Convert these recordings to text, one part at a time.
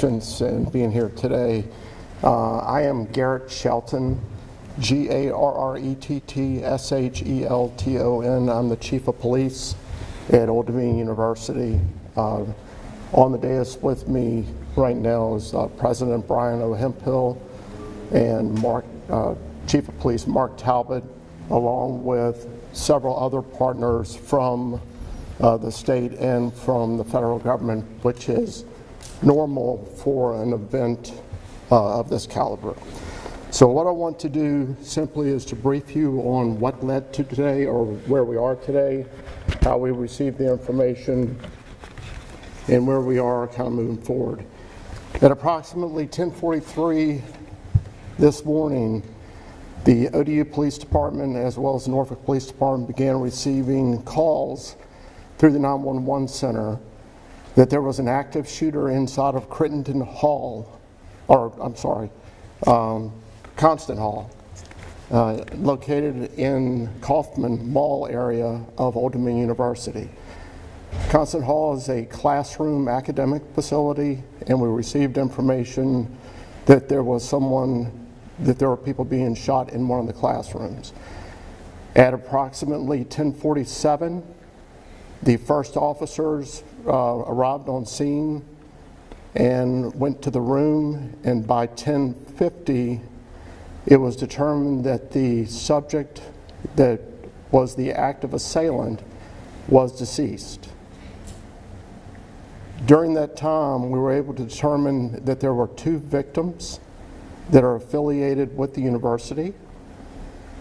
And being here today. I am Garrett Shelton, Garrettshelton. I'm the Chief of Police at Old Dominion University. On the dais with me right now is President Brian O'Hempill and Chief of Police Mark Talbot, along with several other partners from the state and from the federal government, which is normal for an event of this caliber. So what I want to do simply is to brief you on what led to today, or where we are today, how we received the information, and where we are kind of moving forward. At approximately 10:43 this morning, the ODU Police Department as well as the Norfolk Police Department began receiving calls through the 911 center that there was an active shooter inside of Constant Hall, located in Kaufman Mall area of Old Dominion University. Constant Hall is a classroom academic facility, and we received information that there were people being shot in one of the classrooms. At approximately 10:47, the first officers arrived on scene and went to the room, and by 10:50 it was determined that the subject that was the active assailant was deceased. During that time, we were able to determine that there were two victims that are affiliated with the university,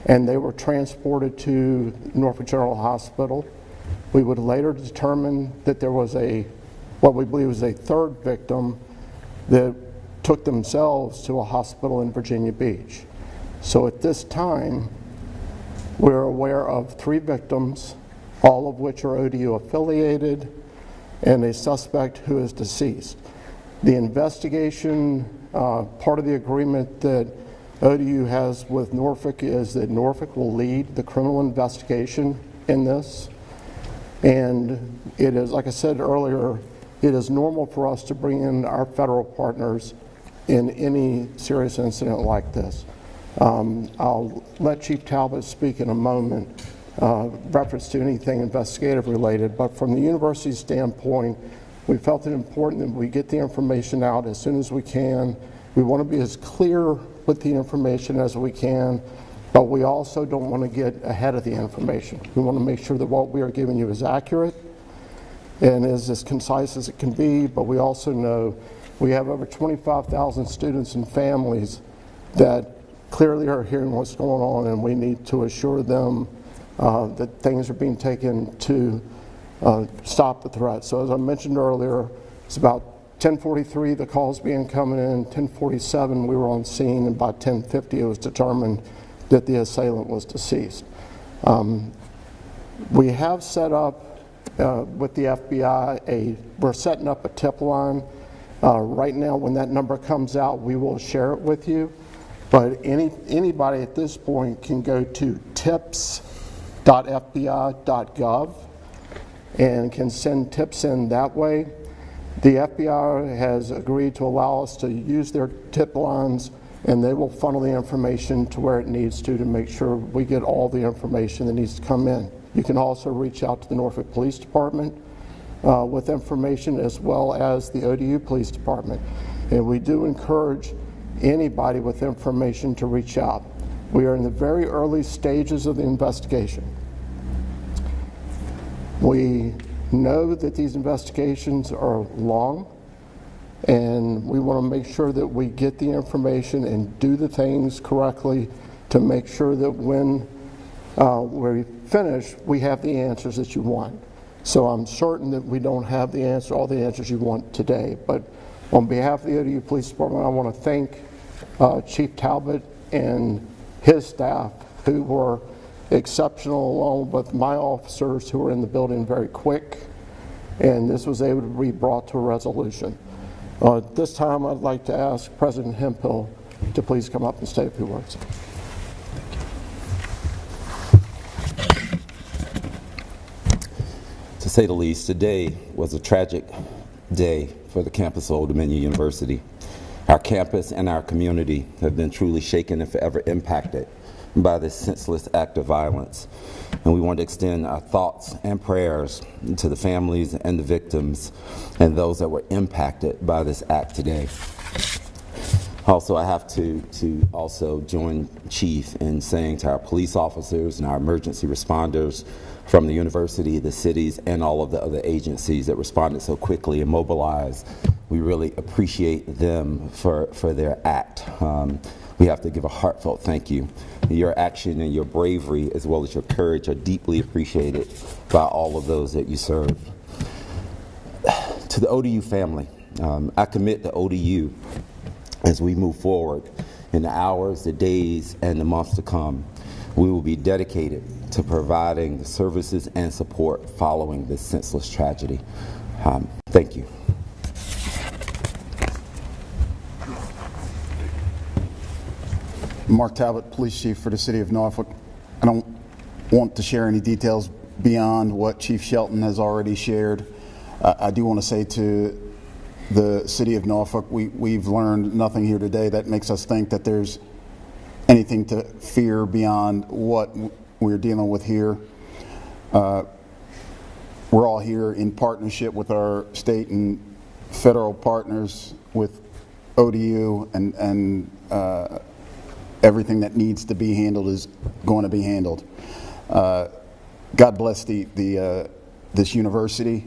and they were transported to Norfolk General Hospital. We would later determine that there was what we believe was a third victim that took themselves to a hospital in Virginia Beach. So at this time, we're aware of three victims, all of which are ODU affiliated, and a suspect who is deceased. The investigation, part of the agreement that ODU has with Norfolk is that Norfolk will lead the criminal investigation in this. And it is, like I said earlier, it is normal for us to bring in our federal partners in any serious incident like this. I'll let Chief Talbot speak in a moment, reference to anything investigative related, but from the university's standpoint, we felt it important that we get the information out as soon as we can. We want to be as clear with the information as we can, but we also don't want to get ahead of the information. We want to make sure that what we are giving you is accurate and is as concise as it can be, but we also know we have over 25,000 students and families that clearly are hearing what's going on, and we need to assure them that things are being taken to stop the threat. So as I mentioned earlier, it's about 10:43, the calls began coming in. 10:47, we were on scene, and by 10:50, it was determined that the assailant was deceased. We have set up with the FBI, we're setting up a tip line. Right now, when that number comes out, we will share it with you. But anybody at this point can go to tips.fbi.gov and can send tips in that way. The FBI has agreed to allow us to use their tip lines, and they will funnel the information to where it needs to make sure we get all the information that needs to come in. You can also reach out to the Norfolk Police Department with information, as well as the ODU Police Department. And we do encourage anybody with information to reach out. We are in the very early stages of the investigation. We know that these investigations are long, and we want to make sure that we get the information and do the things correctly to make sure that when we finish, we have the answers that you want. So I'm certain that we don't have all the answers you want today, but on behalf of the ODU Police Department, I want to thank Chief Talbot and his staff, who were exceptional, along with my officers who were in the building very quick, and this was able to be brought to a resolution. At this time, I'd like to ask President Hempill to please come up and say a few words. To say the least, today was a tragic day for the campus of Old Dominion University. Our campus and our community have been truly shaken and forever impacted by this senseless act of violence. And we want to extend our thoughts and prayers to the families and the victims and those that were impacted by this act today. Also, I have to also join Chief in saying to our police officers and our emergency responders from the university, the cities, and all of the other agencies that responded so quickly and mobilized, we really appreciate them for their act. We have to give a heartfelt thank you. Your action and your bravery, as well as your courage, are deeply appreciated by all of those that you serve. To the ODU family, I commit to ODU as we move forward in the hours, the days, and the months to come. We will be dedicated to providing the services and support following this senseless tragedy. Thank you. Mark Talbot, Police Chief for the City of Norfolk. I don't want to share any details beyond what Chief Shelton has already shared. I do want to say to the City of Norfolk, we've learned nothing here today that makes us think that there's anything to fear beyond what we're dealing with here. We're all here in partnership with our state and federal partners, with ODU, and everything that needs to be handled is going to be handled. God bless this university,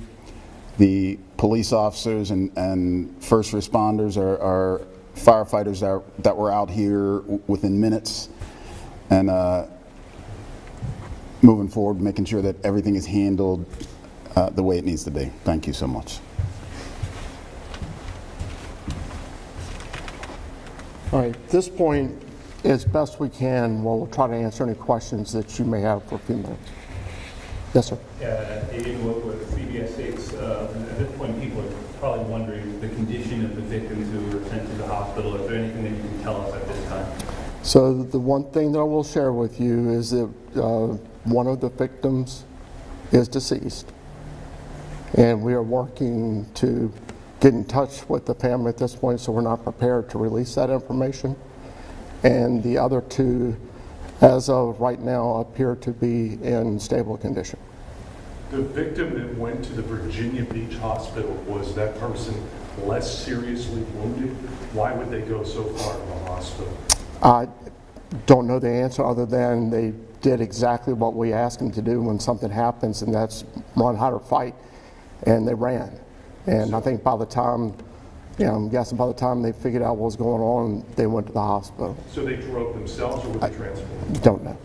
the police officers and first responders, our firefighters that were out here within minutes, and moving forward, making sure that everything is handled the way it needs to be. Thank you so much. All right, at this point, as best we can, we'll try to answer any questions that you may have for a few minutes. Yes, sir. Aiden Wood with CBS 6. At this point, people are probably wondering the condition of the victims who were sent to the hospital. Is there anything that you can tell us at this time? So the one thing that I will share with you is that one of the victims is deceased. And we are working to get in touch with the family at this point, so we're not prepared to release that information. And the other two, as of right now, appear to be in stable condition. The victim that went to the Virginia Beach Hospital, was that person less seriously wounded? Why would they go so far to the hospital? I don't know the answer other than they did exactly what we asked them to do when something happens, and that's run, hide, or fight, and they ran. And I think by the time, I'm guessing by the time they figured out what was going on, they went to the hospital. So they drove themselves, or were they transported? Don't know.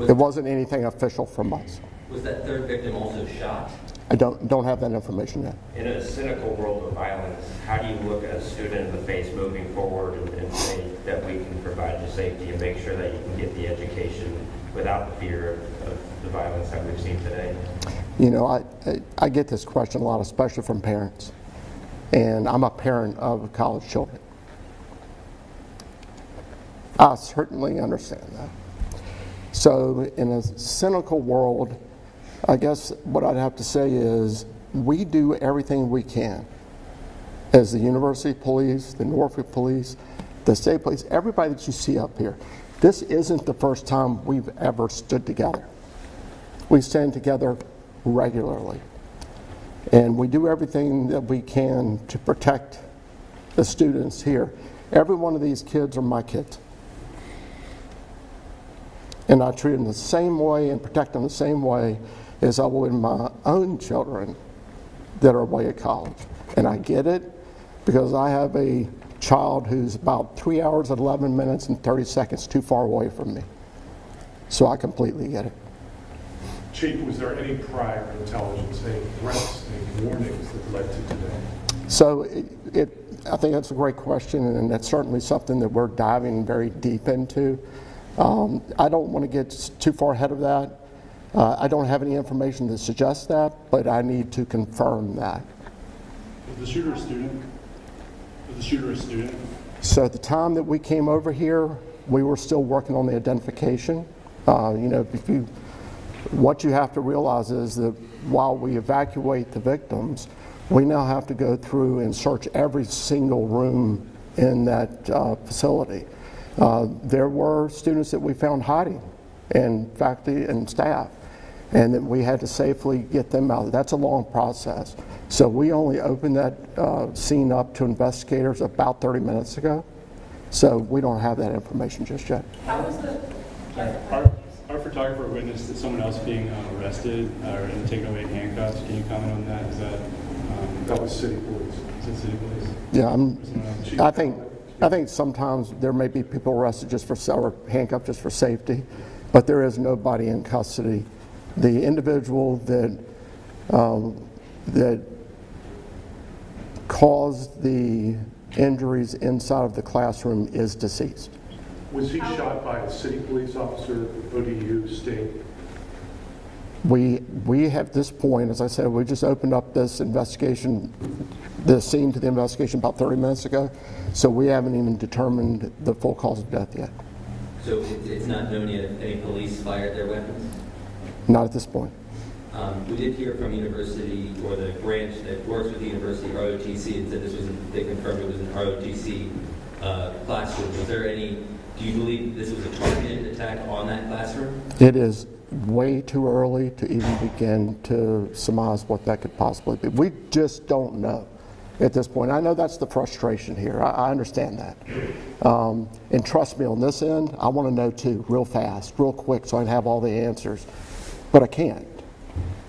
It wasn't anything official from us. Was that third victim also shot? I don't have that information yet. In a cynical world of violence, how do you look at a student in the face moving forward and say that we can provide you safety and make sure that you can get the education without the fear of the violence that we've seen today? You know, I get this question a lot, especially from parents. And I'm a parent of college children. I certainly understand that. So in a cynical world, I guess what I'd have to say is we do everything we can as the university police, the Norfolk police, the state police, everybody that you see up here. This isn't the first time we've ever stood together. We stand together regularly. And we do everything that we can to protect the students here. Every one of these kids are my kids. And I treat them the same way and protect them the same way as I would my own children that are away at college. And I get it because I have a child who's about 3 hours, 11 minutes, and 30 seconds too far away from me. So I completely get it. Chief, was there any prior intelligence, any threats, any warnings that led to today? So I think that's a great question, and that's certainly something that we're diving very deep into. I don't want to get too far ahead of that. I don't have any information that suggests that, but I need to confirm that. Was the shooter a student? So at the time that we came over here, we were still working on the identification. What you have to realize is that while we evacuate the victims, We now have to go through and search every single room in that facility. There were students that we found hiding, and faculty and staff, and that we had to safely get them out. That's a long process. So we only opened that scene up to investigators about 30 minutes ago. So we don't have that information just yet. How was the... Our photographer witnessed that someone else being arrested and taken away in handcuffs. Can you comment on that? Is that That was city police. is it city police? Yeah, I think sometimes there may be people arrested just for or handcuffed just for safety, but there is nobody in custody. The individual that caused the injuries inside of the classroom is deceased. Was he shot by a city police officer, ODU, state? We have at this point, as I said, we just opened up this investigation, the scene to the investigation about 30 minutes ago, so we haven't even determined the full cause of death yet. So it's not known yet if any police fired their weapons? Not at this point. We did hear from university, or the branch that works with the university, ROTC, and said they confirmed it was an ROTC classroom. Was there any, do you believe this was a targeted attack on that classroom? It is way too early to even begin to surmise what that could possibly be. We just don't know at this point. I know that's the frustration here. I understand that. And trust me, on this end, I want to know too, real fast, real quick, so I can have all the answers. But I can't.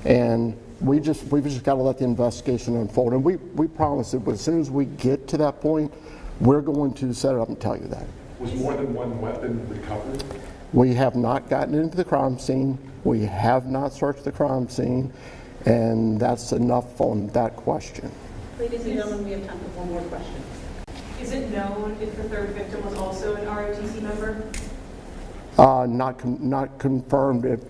And we've just got to let the investigation unfold. And we promise that as soon as we get to that point, we're going to set it up and tell you that. Was more than one weapon recovered? We have not gotten into the crime scene. We have not searched the crime scene. And that's enough on that question. Ladies and gentlemen, we have time for one more question. Is it known if the third victim was also an ROTC member? Not confirmed.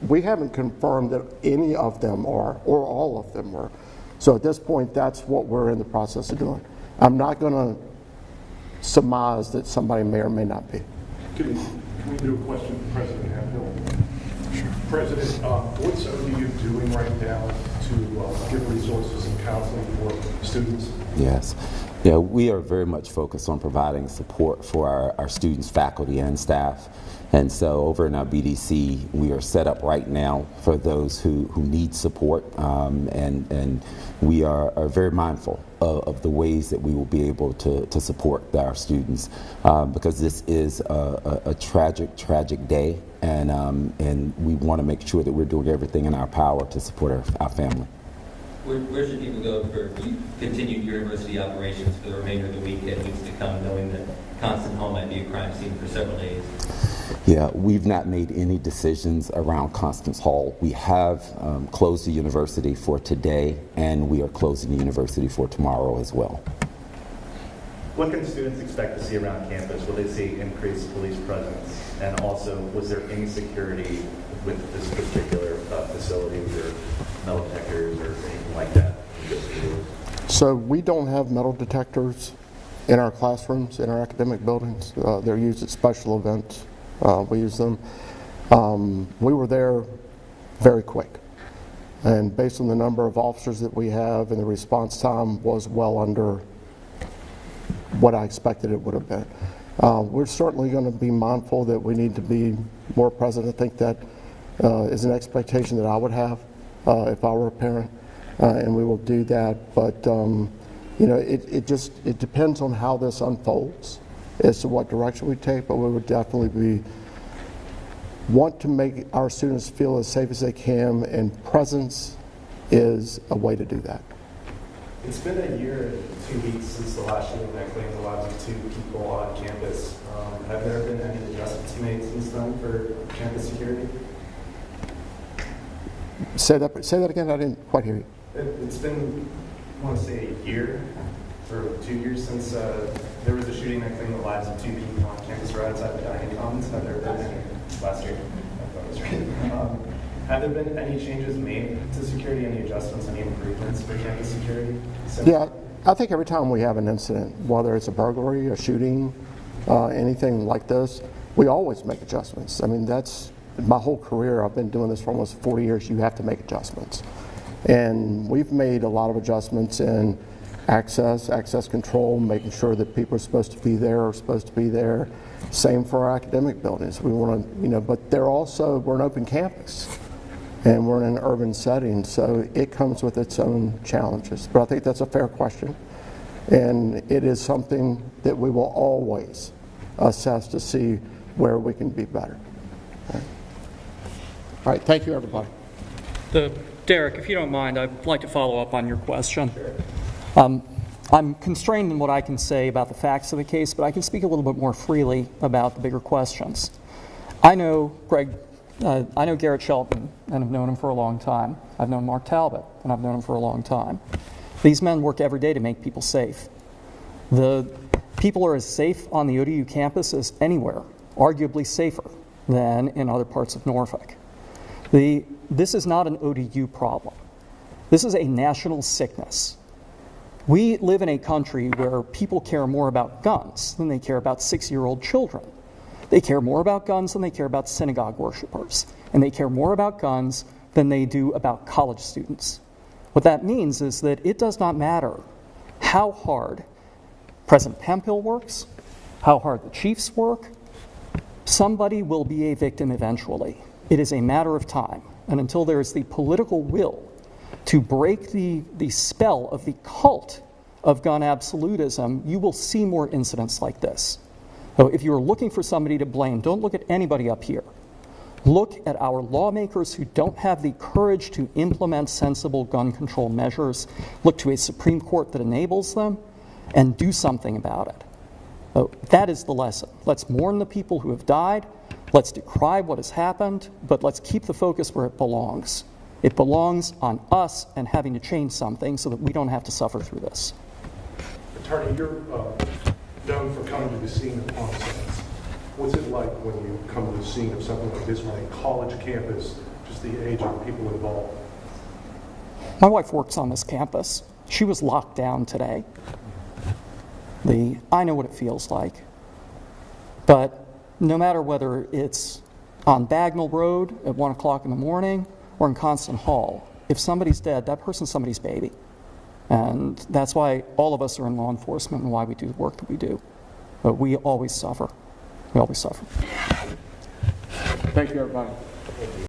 We haven't confirmed that any of them are, or all of them were. So at this point, that's what we're in the process of doing. I'm not going to surmise that somebody may or may not be. Can we do a question for President Hemphill? Sure. President, what's ODU doing right now to give resources and counseling for students? Yes. Yeah, we are very much focused on providing support for our students, faculty, and staff. And so over in our BDC, we are set up right now for those who need support, and we are very mindful of the ways that we will be able to support our students, because this is a tragic day, and we want to make sure that we're doing everything in our power to support our family. Where should people go for continued university operations for the remainder of the week and weeks to come, knowing that Constant Hall might be a crime scene for several days? Yeah, we've not made any decisions around Constance Hall. We have closed the university for today, and we are closing the university for tomorrow as well. What can students expect to see around campus? Will they see increased police presence? And also, was there insecurity with this particular facility? Was there metal detectors or anything like that? So we don't have metal detectors in our classrooms, in our academic buildings. They're used at special events. We use them. We were there very quick. And based on the number of officers that we have, and the response time was well under what I expected it would have been. We're certainly going to be mindful that we need to be more present. I think that is an expectation that I would have if I were a parent, and we will do that. But you know, it depends on how this unfolds as to what direction we take. But we would definitely want to make our students feel as safe as they can, and presence is a way to do that. It's been a year and 2 weeks since the last shooting that claimed the lives of 2 people on campus. Have there been any adjustments made since then for campus security? Say that again. I didn't quite hear you. It's been, I want to say, a year or 2 years since there was a shooting that claimed the lives of 2 people on campus right outside the dining commons. Have there been any last year? I thought it was right. Have there been any changes made to security, any adjustments, any improvements for campus security? Yeah, I think every time we have an incident, whether it's a burglary, a shooting, anything like this, we always make adjustments. I mean, that's my whole career. I've been doing this for almost 40 years. You have to make adjustments. And we've made a lot of adjustments in access control, making sure that people are supposed to be there are supposed to be there. Same for our academic buildings. We want to, but we're an open campus and we're in an urban setting, so it comes with its own challenges. But I think that's a fair question, and it is something that we will always assess to see where we can be better. All right, thank you, everybody. Derek, if you don't mind, I'd like to follow up on your question. I'm constrained in what I can say about the facts of the case, but I can speak a little bit more freely about the bigger questions. I know Garrett Shelton, and I've known him for a long time. I've known Mark Talbot, and I've known him for a long time. These men work every day to make people safe. The people are as safe on the ODU campus as anywhere, arguably safer than in other parts of Norfolk. This is not an ODU problem. This is a national sickness. We live in a country where people care more about guns than they care about 6-year-old children. They care more about guns than they care about synagogue worshipers. And they care more about guns than they do about college students. What that means is that it does not matter how hard President Hemphill works, how hard the chiefs work, somebody will be a victim eventually. It is a matter of time. And until there is the political will to break the spell of the cult of gun absolutism, you will see more incidents like this. So if you're looking for somebody to blame, don't look at anybody up here. Look at our lawmakers who don't have the courage to implement sensible gun control measures. Look to a Supreme Court that enables them, and do something about it. So that is the lesson. Let's mourn the people who have died. Let's decry what has happened, but let's keep the focus where it belongs. It belongs on us and having to change something so that we don't have to suffer through this. Attorney, you're known for coming to the scene of homicides. What's it like when you come to the scene of something like this on a college campus, just the age of the people involved? My wife works on this campus. She was locked down today. I know what it feels like. But no matter whether it's on Bagnell Road at 1 o'clock in the morning or in Constant Hall, if somebody's dead, that person's somebody's baby. And that's why all of us are in law enforcement and why we do the work that we do. But we always suffer. We always suffer. Thank you, everybody.